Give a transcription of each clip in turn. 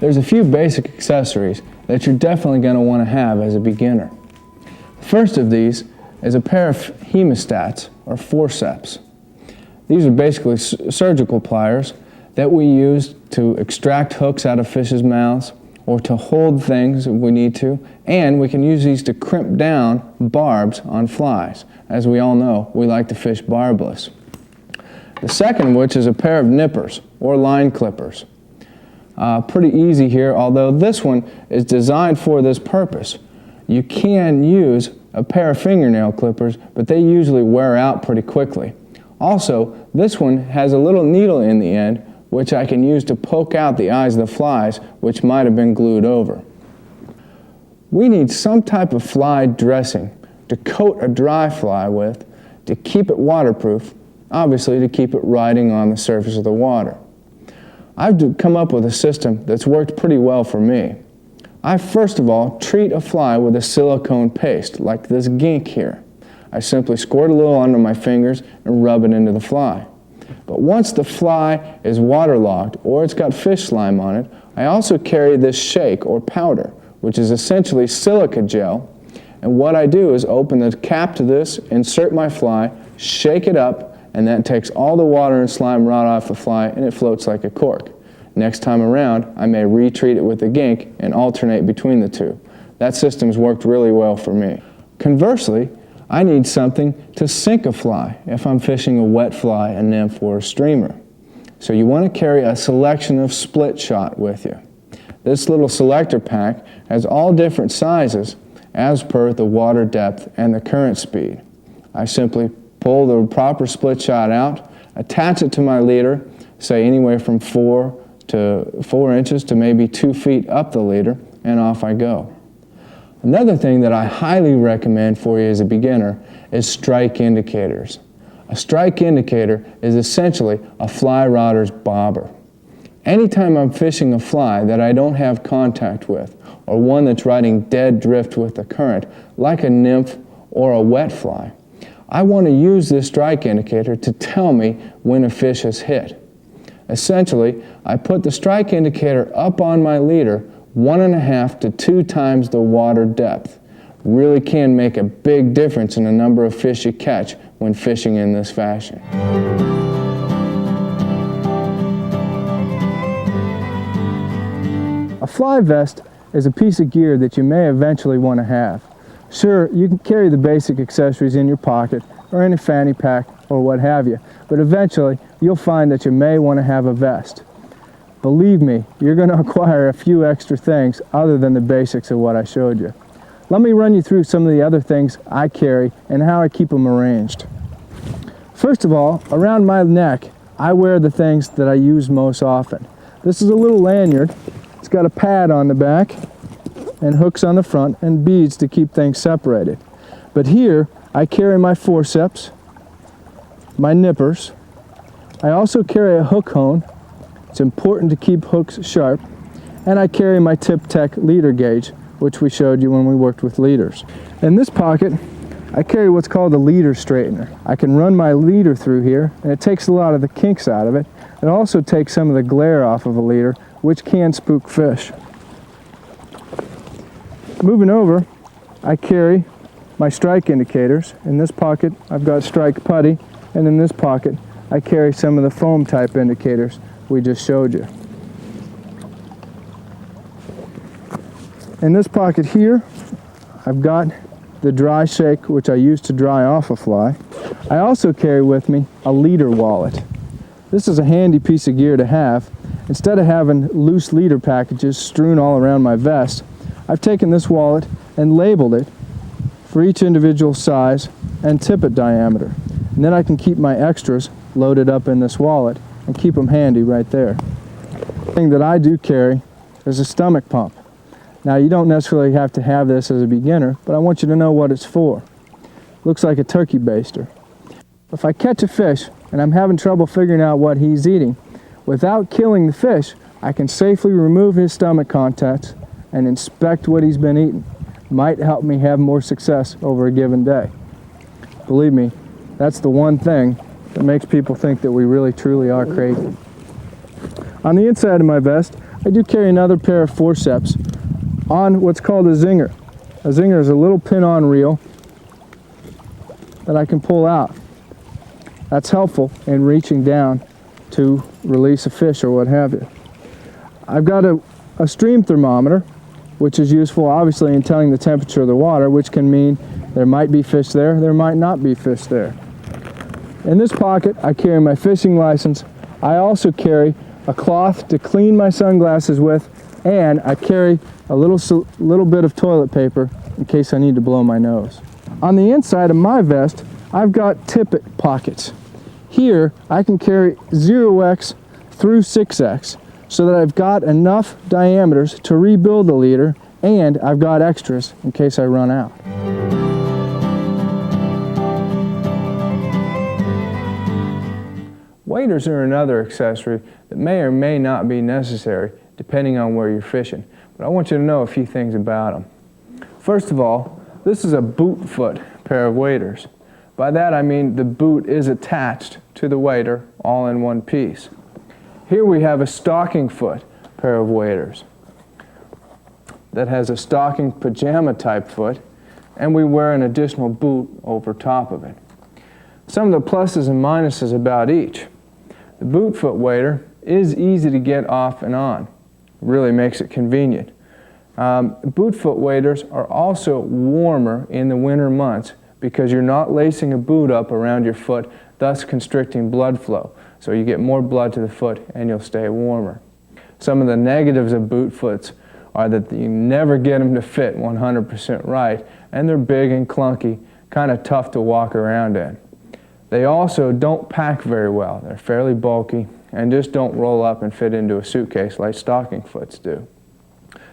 there's a few basic accessories that you're definitely going to want to have as a beginner. First of these is a pair of hemostats, or forceps. These are basically surgical pliers that we use to extract hooks out of fish's mouths or to hold things if we need to, and we can use these to crimp down barbs on flies. As we all know, we like to fish barbless. The second of which is a pair of nippers, or line clippers. Pretty easy here, although this one is designed for this purpose. You can use a pair of fingernail clippers, but they usually wear out pretty quickly. Also, this one has a little needle in the end, which I can use to poke out the eyes of the flies, which might have been glued over. We need some type of fly dressing to coat a dry fly with, to keep it waterproof, obviously to keep it riding on the surface of the water. I've come up with a system that's worked pretty well for me. I first of all treat a fly with a silicone paste, like this gink here. I simply squirt a little under my fingers and rub it into the fly. But once the fly is waterlogged or it's got fish slime on it, I also carry this shake or powder, which is essentially silica gel. And what I do is open the cap to this, insert my fly, shake it up, and that takes all the water and slime right off the fly and it floats like a cork. Next time around, I may retreat it with the gink and alternate between the two. That system's worked really well for me. Conversely, I need something to sink a fly if I'm fishing a wet fly, a nymph, or a streamer. So you want to carry a selection of split shot with you. This little selector pack has all different sizes as per the water depth and the current speed. I simply pull the proper split shot out, attach it to my leader, say anywhere from 4 inches to maybe 2 feet up the leader, and off I go. Another thing that I highly recommend for you as a beginner is strike indicators. A strike indicator is essentially a fly rodder's bobber. Anytime I'm fishing a fly that I don't have contact with, or one that's riding dead drift with the current, like a nymph or a wet fly, I want to use this strike indicator to tell me when a fish has hit. Essentially, I put the strike indicator up on my leader 1.5 to 2 times the water depth. Really can make a big difference in the number of fish you catch when fishing in this fashion. A fly vest is a piece of gear that you may eventually want to have. Sure, you can carry the basic accessories in your pocket or in a fanny pack or what have you, but eventually you'll find that you may want to have a vest. Believe me, you're going to acquire a few extra things other than the basics of what I showed you. Let me run you through some of the other things I carry and how I keep them arranged. First of all, around my neck, I wear the things that I use most often. This is a little lanyard. It's got a pad on the back and hooks on the front and beads to keep things separated. But here, I carry my forceps, my nippers. I also carry a hook hone. It's important to keep hooks sharp. And I carry my Tip Tech leader gauge, which we showed you when we worked with leaders. In this pocket, I carry what's called a leader straightener. I can run my leader through here, and it takes a lot of the kinks out of it. It also takes some of the glare off of a leader, which can spook fish. Moving over, I carry my strike indicators. In this pocket, I've got strike putty, and in this pocket, I carry some of the foam type indicators we just showed you. In this pocket here, I've got the dry shake, which I use to dry off a fly. I also carry with me a leader wallet. This is a handy piece of gear to have. Instead of having loose leader packages strewn all around my vest, I've taken this wallet and labeled it for each individual size and tippet diameter. And then I can keep my extras loaded up in this wallet and keep them handy right there. The thing that I do carry is a stomach pump. Now, you don't necessarily have to have this as a beginner, but I want you to know what it's for. Looks like a turkey baster. If I catch a fish and I'm having trouble figuring out what he's eating, without killing the fish, I can safely remove his stomach contents and inspect what he's been eating. Might help me have more success over a given day. Believe me, that's the one thing that makes people think that we really truly are crazy. On the inside of my vest, I do carry another pair of forceps on what's called a zinger. A zinger is a little pin-on reel that I can pull out. That's helpful in reaching down to release a fish or what have you. I've got a stream thermometer, which is useful obviously in telling the temperature of the water, which can mean there might be fish there, there might not be fish there. In this pocket, I carry my fishing license. I also carry a cloth to clean my sunglasses with, and I carry a little bit of toilet paper in case I need to blow my nose. On the inside of my vest, I've got tippet pockets. Here, I can carry 0x through 6x so that I've got enough diameters to rebuild the leader, and I've got extras in case I run out. Waders are another accessory that may or may not be necessary depending on where you're fishing, but I want you to know a few things about them. First of all, this is a boot foot pair of waders. By that I mean the boot is attached to the wader all in one piece. Here we have a stocking foot pair of waders that has a stocking pajama type foot, and we wear an additional boot over top of it. Some of the pluses and minuses about each. The boot foot wader is easy to get off and on. Really makes it convenient. Boot foot waders are also warmer in the winter months because you're not lacing a boot up around your foot, thus constricting blood flow. So you get more blood to the foot and you'll stay warmer. Some of the negatives of boot foots are that you never get them to fit 100% right, and they're big and clunky, kind of tough to walk around in. They also don't pack very well. They're fairly bulky and just don't roll up and fit into a suitcase like stocking foots do.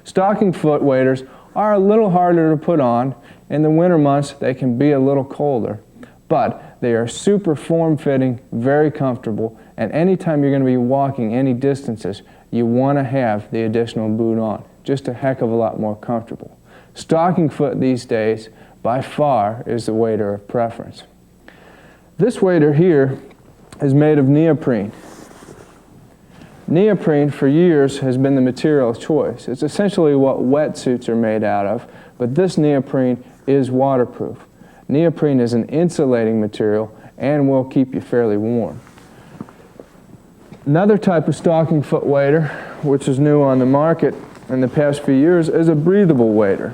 Stocking foot waders are a little harder to put on. In the winter months, they can be a little colder, but they are super form-fitting, very comfortable, and anytime you're going to be walking any distances, you want to have the additional boot on. Just a heck of a lot more comfortable. Stocking foot these days, by far, is the wader of preference. This wader here is made of neoprene. Neoprene for years has been the material of choice. It's essentially what wetsuits are made out of, but this neoprene is waterproof. Neoprene is an insulating material and will keep you fairly warm. Another type of stocking foot wader, which is new on the market in the past few years, is a breathable wader.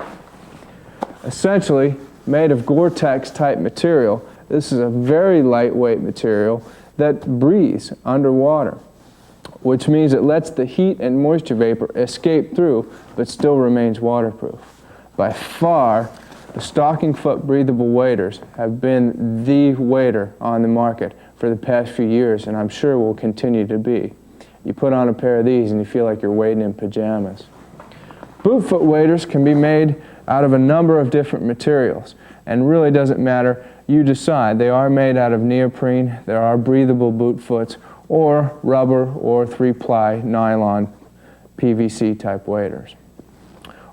Essentially made of Gore-Tex type material, this is a very lightweight material that breathes underwater, which means it lets the heat and moisture vapor escape through but still remains waterproof. By far, the stocking foot breathable waders have been the wader on the market for the past few years, and I'm sure will continue to be. You put on a pair of these and you feel like you're wading in pajamas. Boot foot waders can be made out of a number of different materials, and really doesn't matter. You decide. They are made out of neoprene, there are breathable boot foots, or rubber or 3-ply nylon PVC type waders.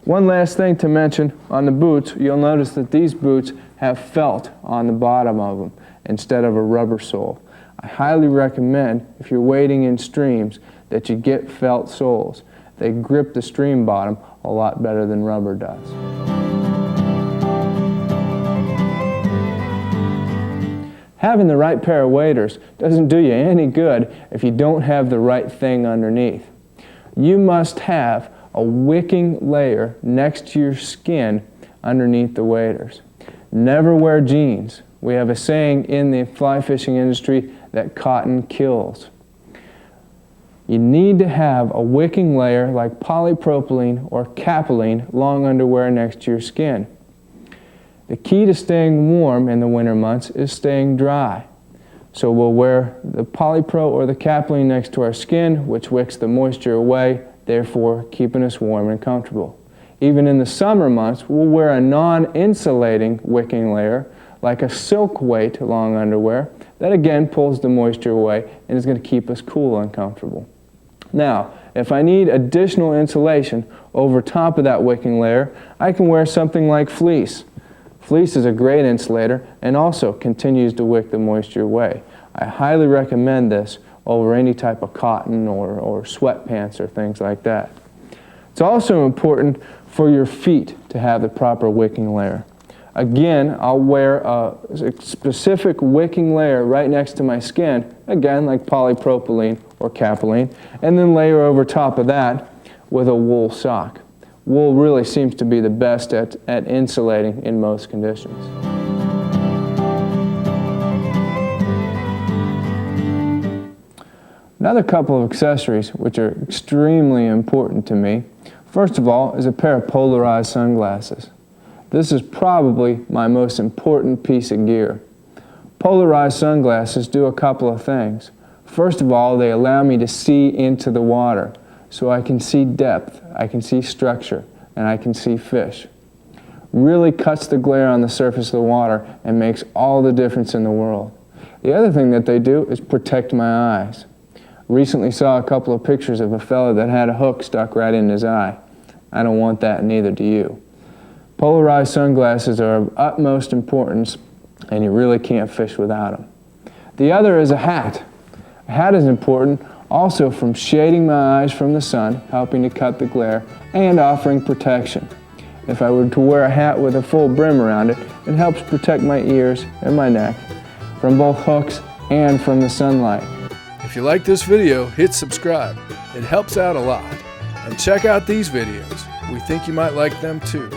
One last thing to mention on the boots, you'll notice that these boots have felt on the bottom of them instead of a rubber sole. I highly recommend, if you're wading in streams, that you get felt soles. They grip the stream bottom a lot better than rubber does. Having the right pair of waders doesn't do you any good if you don't have the right thing underneath. You must have a wicking layer next to your skin underneath the waders. Never wear jeans. We have a saying in the fly fishing industry that cotton kills. You need to have a wicking layer like polypropylene or capylene long underwear next to your skin. The key to staying warm in the winter months is staying dry. So we'll wear the polypro or the capylene next to our skin, which wicks the moisture away, therefore keeping us warm and comfortable. Even in the summer months, we'll wear a non-insulating wicking layer, like a silk weight long underwear, that again pulls the moisture away and is going to keep us cool and comfortable. Now, if I need additional insulation over top of that wicking layer, I can wear something like fleece. Fleece is a great insulator and also continues to wick the moisture away. I highly recommend this over any type of cotton or sweatpants or things like that. It's also important for your feet to have the proper wicking layer. Again, I'll wear a specific wicking layer right next to my skin, again like polypropylene or capylene, and then layer over top of that with a wool sock. Wool really seems to be the best at insulating in most conditions. Another couple of accessories which are extremely important to me, first of all, is a pair of polarized sunglasses. This is probably my most important piece of gear. Polarized sunglasses do a couple of things. First of all, they allow me to see into the water, so I can see depth, I can see structure, and I can see fish. Really cuts the glare on the surface of the water and makes all the difference in the world. The other thing that they do is protect my eyes. Recently saw a couple of pictures of a fellow that had a hook stuck right in his eye. I don't want that, and neither do you. Polarized sunglasses are of utmost importance, and you really can't fish without them. The other is a hat. A hat is important also from shading my eyes from the sun, helping to cut the glare, and offering protection. If I were to wear a hat with a full brim around it, it helps protect my ears and my neck from both hooks and from the sunlight. If you like this video, hit subscribe. It helps out a lot. And check out these videos. We think you might like them too.